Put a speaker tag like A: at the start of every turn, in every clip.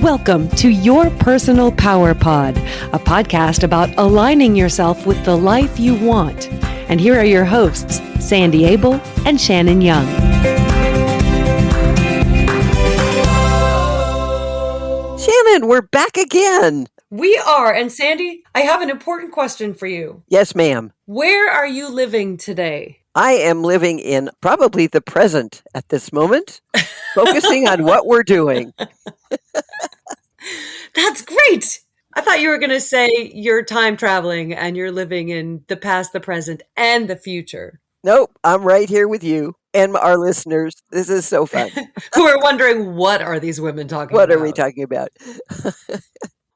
A: Welcome to Your Personal Power Pod, a podcast about aligning yourself with the life you want. And here are your hosts, Sandy Abel and Shannon Young.
B: Shannon, we're back again.
A: We are. And Sandy, I have an important question for you.
B: Yes, ma'am.
A: Where are you living today?
B: I am living in probably the present at this moment, focusing on what we're doing.
A: That's great. I thought you were going to say you're time traveling and you're living in the past, the present, and the future.
B: Nope, I'm right here with you and our listeners. This is so fun.
A: Who are wondering, what are these women talking about?
B: What are we talking about?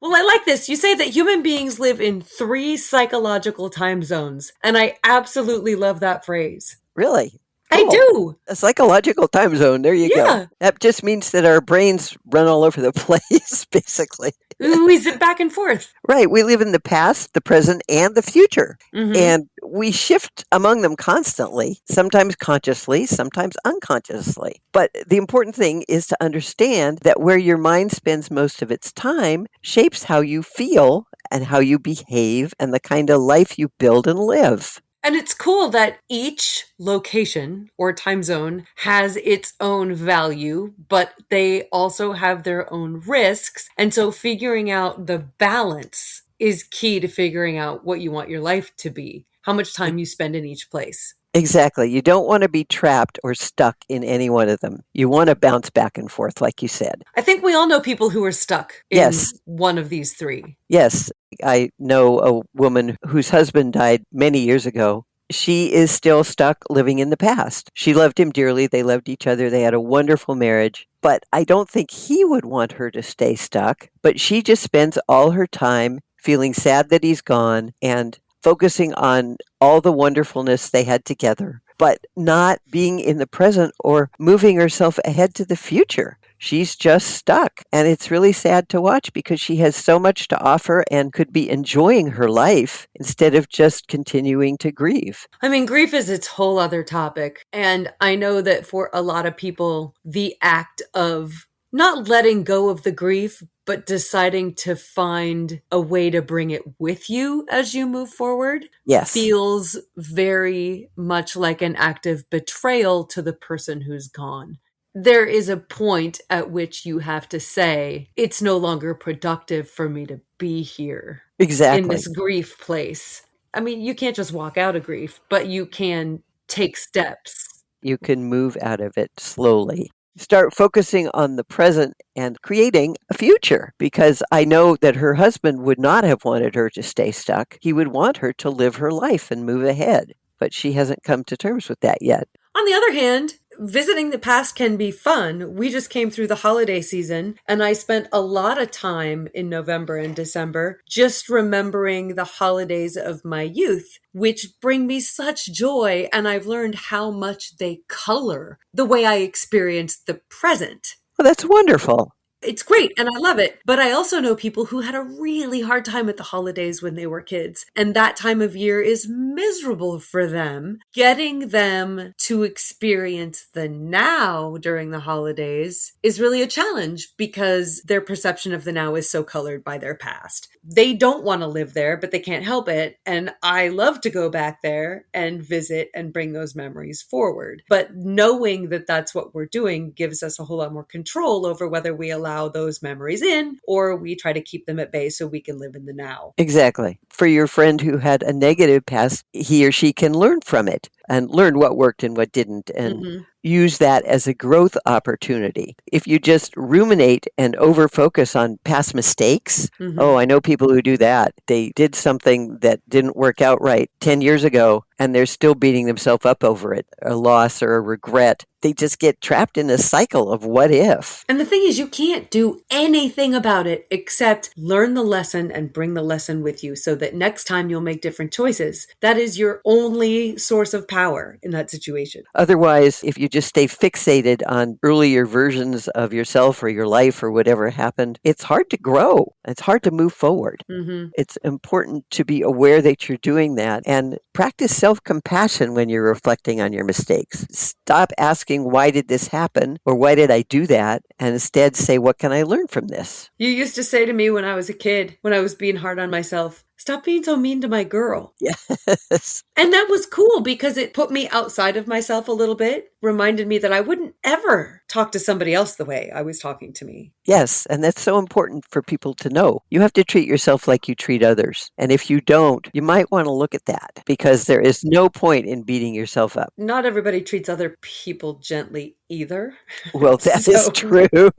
A: Well, I like this. You say that human beings live in 3 psychological time zones, and I absolutely love that phrase.
B: Really?
A: I do.
B: A psychological time zone. There you go. That just means that our brains run all over the place, basically.
A: We zip back and forth.
B: Right. We live in the past, the present, and the future.
A: Mm-hmm.
B: And we shift among them constantly, sometimes consciously, sometimes unconsciously. But the important thing is to understand that where your mind spends most of its time shapes how you feel and how you behave and the kind of life you build and live.
A: And it's cool that each location or time zone has its own value, but they also have their own risks. And so figuring out the balance is key to figuring out what you want your life to be, how much time you spend in each place.
B: Exactly. You don't want to be trapped or stuck in any one of them. You want to bounce back and forth, like you said.
A: I think we all know people who are stuck in one of these 3.
B: Yes. I know a woman whose husband died many years ago. She is still stuck living in the past. She loved him dearly. They loved each other. They had a wonderful marriage. But I don't think he would want her to stay stuck. But she just spends all her time feeling sad that he's gone and focusing on all the wonderfulness they had together, but not being in the present or moving herself ahead to the future. She's just stuck. And it's really sad to watch because she has so much to offer and could be enjoying her life instead of just continuing to grieve.
A: I mean, grief is its whole other topic. And I know that for a lot of people, the act of not letting go of the grief, but deciding to find a way to bring it with you as you move forward, feels very much like an act of betrayal to the person who's gone. There is a point at which you have to say, it's no longer productive for me to be here.
B: Exactly.
A: In this grief place. I mean, you can't just walk out of grief, but you can take steps.
B: You can move out of it slowly. Start focusing on the present and creating a future, because I know that her husband would not have wanted her to stay stuck. He would want her to live her life and move ahead, but she hasn't come to terms with that yet.
A: On the other hand, visiting the past can be fun. We just came through the holiday season, and I spent a lot of time in November and December just remembering the holidays of my youth, which bring me such joy, and I've learned how much they color the way I experience the present.
B: Well, that's wonderful.
A: It's great, and I love it. But I also know people who had a really hard time at the holidays when they were kids. And that time of year is miserable for them. Getting them to experience the now during the holidays is really a challenge because their perception of the now is so colored by their past. They don't want to live there, but they can't help it. And I love to go back there and visit and bring those memories forward. But knowing that that's what we're doing gives us a whole lot more control over whether we allow those memories in or we try to keep them at bay so we can live in the now.
B: Exactly. For your friend who had a negative past, he or she can learn from it and learn what worked and what didn't and use that as a growth opportunity. If you just ruminate and over-focus on past mistakes, I know people who do that. They did something that didn't work out right 10 years ago, and they're still beating themselves up over it, a loss or a regret. They just get trapped in a cycle of what if.
A: And the thing is, you can't do anything about it except learn the lesson and bring the lesson with you so that next time you'll make different choices. That is your only source of power in that situation.
B: Otherwise, if you just stay fixated on earlier versions of yourself or your life or whatever happened, it's hard to grow. It's hard to move forward. It's important to be aware that you're doing that and practice self-compassion when you're reflecting on your mistakes. Stop asking asking, why did this happen? Or why did I do that? And instead say, what can I learn from this?
A: You used to say to me when I was a kid, when I was being hard on myself, stop being so mean to my girl.
B: Yes.
A: And that was cool because it put me outside of myself a little bit, reminded me that I wouldn't ever talk to somebody else the way I was talking to me.
B: Yes, and that's so important for people to know. You have to treat yourself like you treat others. And if you don't, you might want to look at that because there is no point in beating yourself up.
A: Not everybody treats other people gently either.
B: Well, that is
A: So
B: true.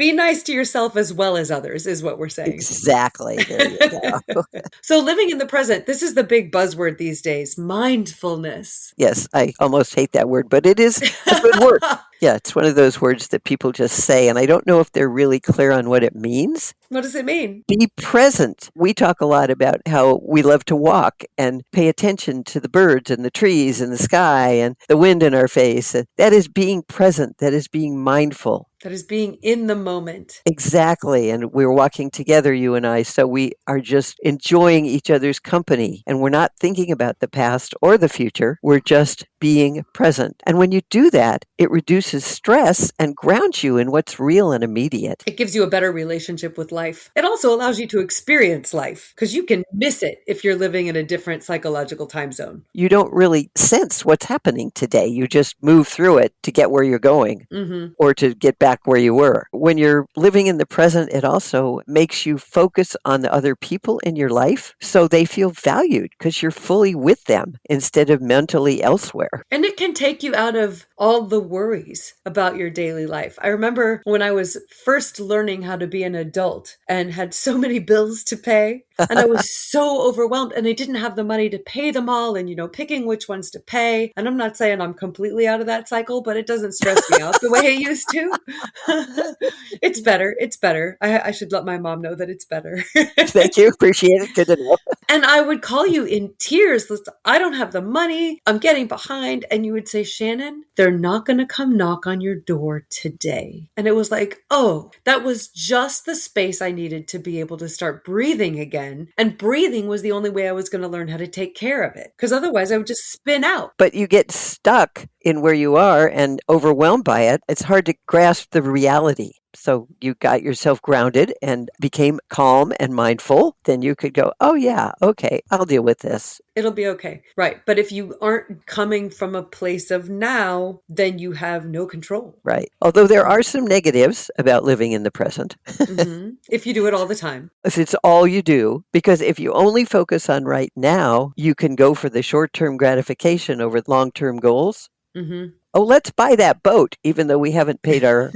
A: be nice to yourself as well as others, is what we're saying.
B: Exactly. There you go.
A: So, living in the present, this is the big buzzword these days, mindfulness.
B: Yes, I almost hate that word, but it is a good word. Yeah, it's one of those words that people just say, and I don't know if they're really clear on what it means.
A: What does it mean?
B: Be present. We talk a lot about how we love to walk and pay attention to the birds and the trees and the sky and the wind in our face. And that is being present. That is being mindful.
A: That is being in the moment.
B: Exactly. And we're walking together, you and I, so we are just enjoying each other's company. And we're not thinking about the past or the future. We're just being present. And when you do that, it reduces stress and grounds you in what's real and immediate.
A: It gives you a better relationship with life. It also allows you to experience life because you can miss it if you're living in a different psychological time zone.
B: You don't really sense what's happening today. You just move through it to get where you're going or to get back where you were. When you're living in the present, it also makes you focus on the other people in your life so they feel valued because you're fully with them instead of mentally elsewhere.
A: And it can take you out of all the worries about your daily life. I remember when I was first learning how to be an adult and had so many bills to pay, and I was so overwhelmed and I didn't have the money to pay them all and, picking which ones to pay. And I'm not saying I'm completely out of that cycle, but it doesn't stress me out the way it used to. It's better. It's better. I should let my mom know that it's better.
B: Thank you. Appreciate it. Good to know.
A: And I would call you in tears. I don't have the money. I'm getting behind. And you would say, Shannon, they're not going to come knock on your door today. And it was like, oh, that was just the space I needed to be able to start breathing again. And breathing was the only way I was going to learn how to take care of it. Because otherwise I would just spin out.
B: But you get stuck in where you are and overwhelmed by it. It's hard to grasp the reality. So you got yourself grounded and became calm and mindful. Then you could go, oh yeah, okay, I'll deal with this.
A: It'll be okay. Right. But if you aren't coming from a place of now, then you have no control.
B: Right. Although there are some negatives about living in the present.
A: If you do it all the time.
B: If it's all you do, because if you only focus on right now, you can go for the short-term gratification over long-term goals. Oh, let's buy that boat, even though we haven't paid our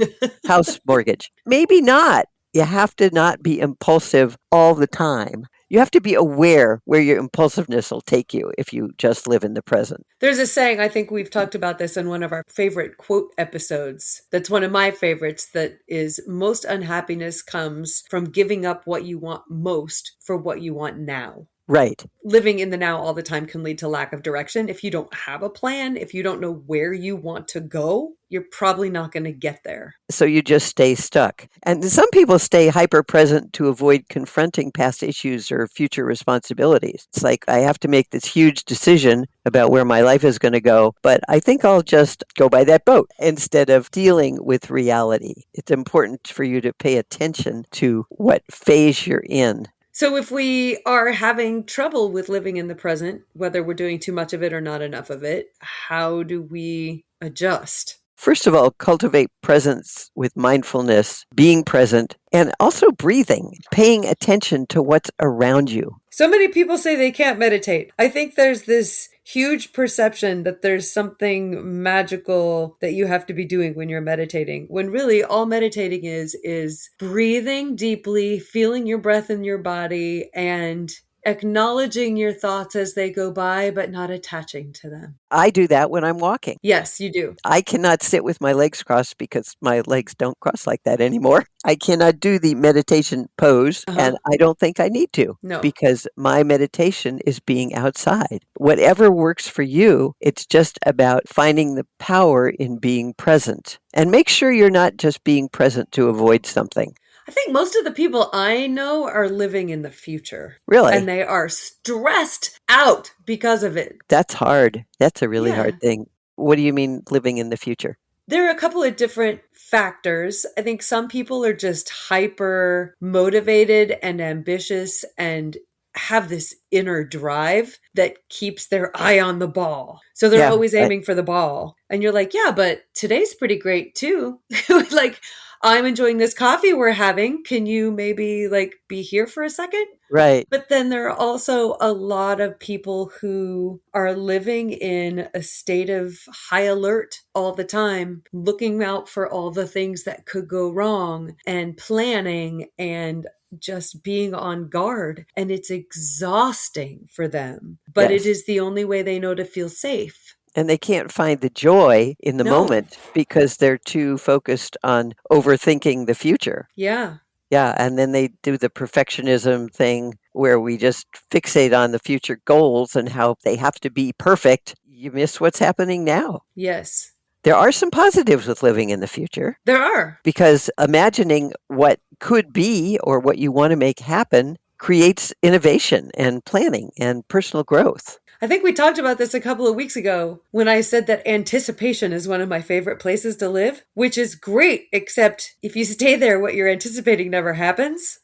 B: house mortgage. Maybe not. You have to not be impulsive all the time. You have to be aware where your impulsiveness will take you if you just live in the present.
A: There's a saying, I think we've talked about this in one of our favorite quote episodes. That's one of my favorites, that is, most unhappiness comes from giving up what you want most for what you want now.
B: Right.
A: Living in the now all the time can lead to lack of direction. If you don't have a plan, if you don't know where you want to go, you're probably not going to get there.
B: So you just stay stuck. And some people stay hyper present to avoid confronting past issues or future responsibilities. It's like, I have to make this huge decision about where my life is going to go, but I think I'll just go by that boat instead of dealing with reality. It's important for you to pay attention to what phase you're in.
A: So if we are having trouble with living in the present, whether we're doing too much of it or not enough of it, how do we adjust?
B: First of all, cultivate presence with mindfulness, being present, and also breathing, paying attention to what's around you.
A: So many people say they can't meditate. I think there's this huge perception that there's something magical that you have to be doing when you're meditating, when really all meditating is breathing deeply, feeling your breath in your body, and acknowledging your thoughts as they go by, but not attaching to them.
B: I do that when I'm walking.
A: Yes, you do.
B: I cannot sit with my legs crossed because my legs don't cross like that anymore. I cannot do the meditation pose, and I don't think I need to.
A: No.
B: Because my meditation is being outside. Whatever works for you, it's just about finding the power in being present. And make sure you're not just being present to avoid something.
A: I think most of the people I know are living in the future.
B: Really?
A: And they are stressed out because of it.
B: That's hard. That's a really hard thing. What do you mean living in the future?
A: There are a couple of different factors. I think some people are just hyper motivated and ambitious and have this inner drive that keeps their eye on the ball. So they're
B: Yeah,
A: always
B: right.
A: aiming for the ball. And you're like, yeah, but today's pretty great too. Like, I'm enjoying this coffee we're having. Can you maybe like be here for a second?
B: Right.
A: But then there are also a lot of people who are living in a state of high alert all the time, looking out for all the things that could go wrong and planning and just being on guard. And it's exhausting for them, but it
B: Yes.
A: is the only way they know to feel safe.
B: And they can't find the joy in the
A: No.
B: moment because they're too focused on overthinking the future.
A: Yeah.
B: Yeah, and then they do the perfectionism thing where we just fixate on the future goals and how they have to be perfect. You miss what's happening now.
A: Yes.
B: There are some positives with living in the future
A: There are.
B: because imagining what could be or what you want to make happen creates innovation and planning and personal growth.
A: I think we talked about this a couple of weeks ago when I said that anticipation is one of my favorite places to live, which is great, except if you stay there, what you're anticipating never happens.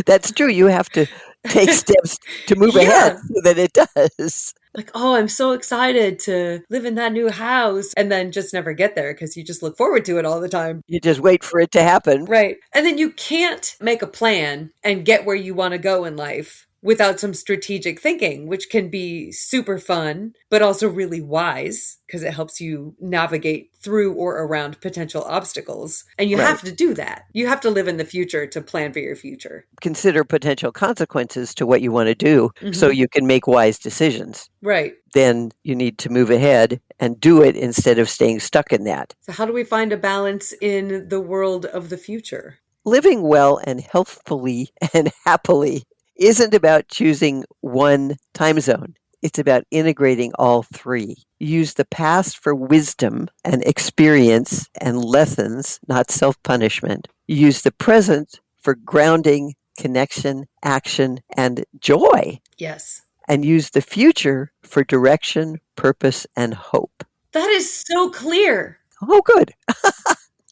B: That's true. You have to take steps to move ahead
A: Yeah.
B: so that it does.
A: Like, oh, I'm so excited to live in that new house, and then just never get there because you just look forward to it all the time.
B: You just wait for it to happen.
A: Right. And then you can't make a plan and get where you want to go in life without some strategic thinking, which can be super fun, but also really wise because it helps you navigate through or around potential obstacles. And you
B: Right.
A: have to do that. You have to live in the future to plan for your future.
B: Consider potential consequences to what you want to do so
A: Hmm.
B: you can make wise decisions.
A: Right.
B: Then you need to move ahead and do it instead of staying stuck in that.
A: So, how do we find a balance in the world of the future?
B: Living well and healthfully and happily isn't about choosing one time zone. It's about integrating all three. Use the past for wisdom and experience and lessons, not self punishment. Use the present for grounding, connection, action, and joy.
A: Yes.
B: And use the future for direction, purpose, and hope.
A: That is so clear.
B: Oh, good.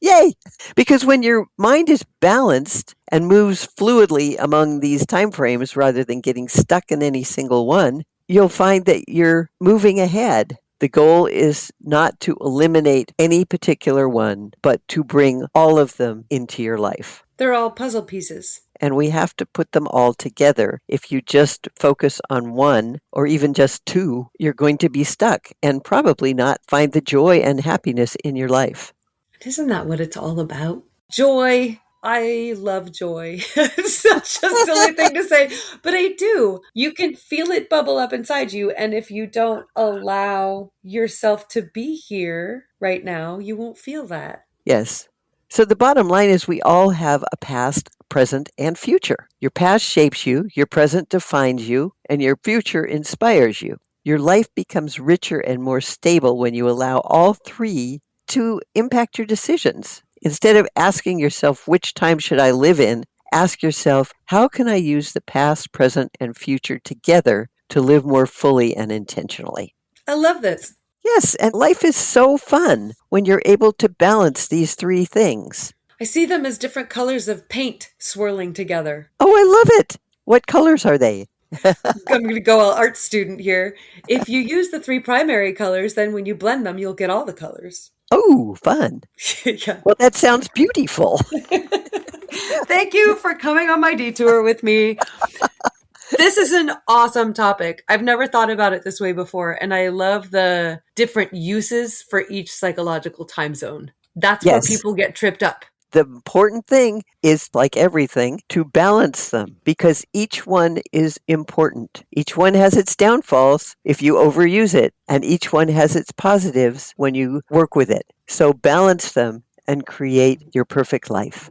B: Yay. Because when your mind is balanced and moves fluidly among these time frames rather than getting stuck in any single one, you'll find that you're moving ahead. The goal is not to eliminate any particular one, but to bring all of them into your life.
A: They're all puzzle pieces.
B: And we have to put them all together. If you just focus on one or even just two, you're going to be stuck and probably not find the joy and happiness in your life.
A: Isn't that what it's all about? Joy. I love joy. It's such a silly thing to say, but I do. You can feel it bubble up inside you. And if you don't allow yourself to be here right now, you won't feel that.
B: Yes. So the bottom line is we all have a past, present, and future. Your past shapes you, your present defines you, and your future inspires you. Your life becomes richer and more stable when you allow all three to impact your decisions. Instead of asking yourself, which time should I live in? Ask yourself, how can I use the past, present, and future together to live more fully and intentionally?
A: I love this.
B: Yes, and life is so fun when you're able to balance these three things.
A: I see them as different colors of paint swirling together.
B: Oh, I love it. What colors are they?
A: I'm going to go all art student here. If you use the three primary colors, then when you blend them, you'll get all the colors.
B: Oh, fun.
A: Yeah.
B: Well, that sounds beautiful.
A: Thank you for coming on my detour with me. This is an awesome topic. I've never thought about it this way before, and I love the different uses for each psychological time zone. That's where
B: Yes.
A: people get tripped up.
B: The important thing is, like everything, to balance them because each one is important. Each one has its downfalls if you overuse it, and each one has its positives when you work with it. So balance them and create your perfect life.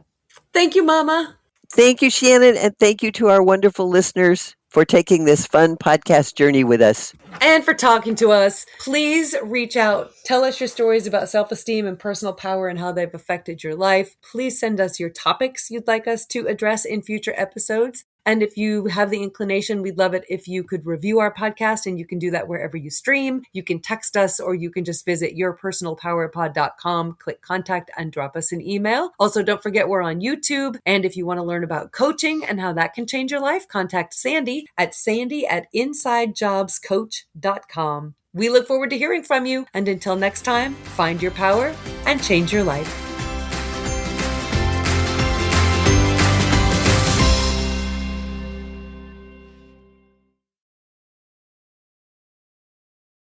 A: Thank you, Mama.
B: Thank you, Shannon, and thank you to our wonderful listeners for taking this fun podcast journey with us.
A: And for talking to us. Please reach out. Tell us your stories about self-esteem and personal power and how they've affected your life. Please send us your topics you'd like us to address in future episodes. And if you have the inclination, we'd love it if you could review our podcast, and you can do that wherever you stream. You can text us, or you can just visit yourpersonalpowerpod.com, click contact, and drop us an email. Also, don't forget we're on YouTube. And if you want to learn about coaching and how that can change your life, contact Sandy at insidejobscoach.com. We look forward to hearing from you. And until next time, find your power and change your life.